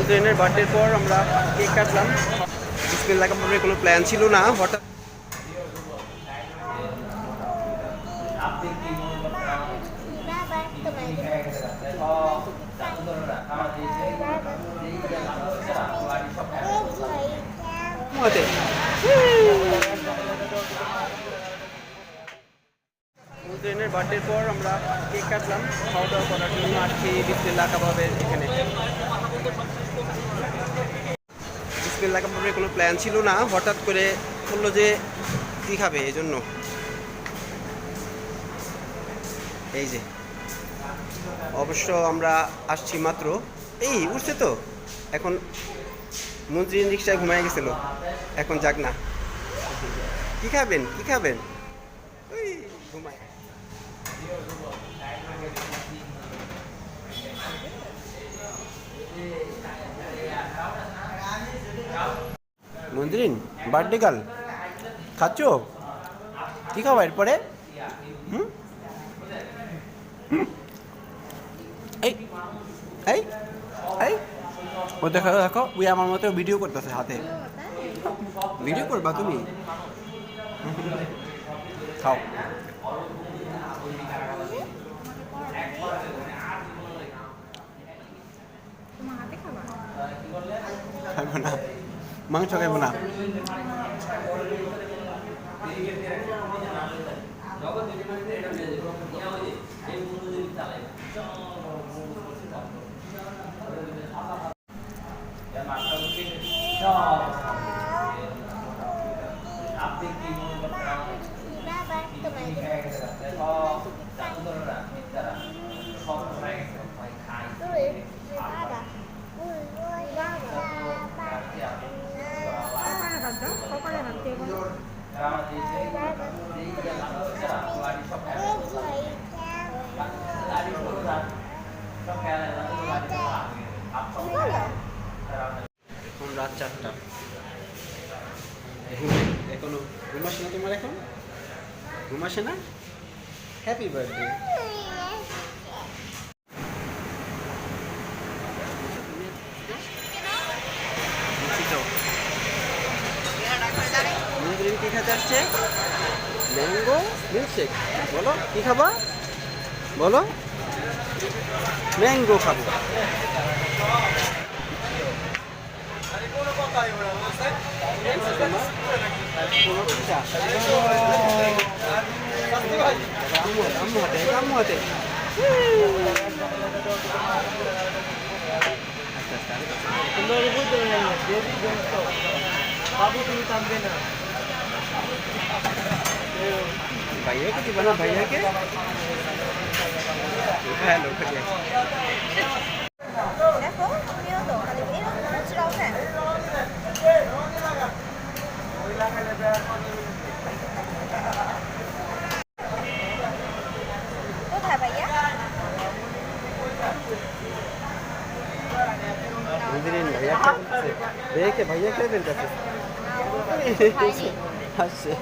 ট্রেনের বার্থডের পর আমরা কেক কাটলাম। বিসমিল্লাহ ভাবে কোনো প্ল্যান ছিল না, হঠাৎ ট্রেনের বার্থডের পর আমরা কেক কাটলাম খাওয়া দাওয়া করার জন্য আসছি বিসমিল্লাহ কাবাবের এখানে। বিসমিল্লাহ কাবাবের কোনো প্ল্যান ছিল না, হঠাৎ করে বললো যে কী খাবে, এই জন্য এই যে অবশ্য আমরা আসছি মাত্র, এই উঠছে তো এখন। মন্ত্রী রিক্সায় ঘুমায় গেছিল, এখন যাক না। কী খাবেন কী খাবেন, ওই ঘুমায়। মন্ত্রী বার্থডে গার্ল খাচ্ছ, কী খাবো এরপরে? হুম, এই এই এই ও দেখো দেখো, ওই আমার মতো ভিডিও করতেছে হাতে। ভিডিও করবা তুমি? খাও। খাইব না, মাংস খাইব না। এখন রাত 4টা, এখনো ঘুম আসে না তোমার? এখন ঘুম আসে না? Happy birthday. মন্দির কি খেতে আসছে? Mango milkshake. বলো কি খাবা, বলো। ম্যাঙ্গো খাবো। আম্মু হাতে भैया के बना, भैया के हेलो দেখো তুমিও তো খালি এরকম মুচড়াও কেন? কোথায় ভাইয়া? भैया के भैया क्या दिन का খাইনি। अच्छा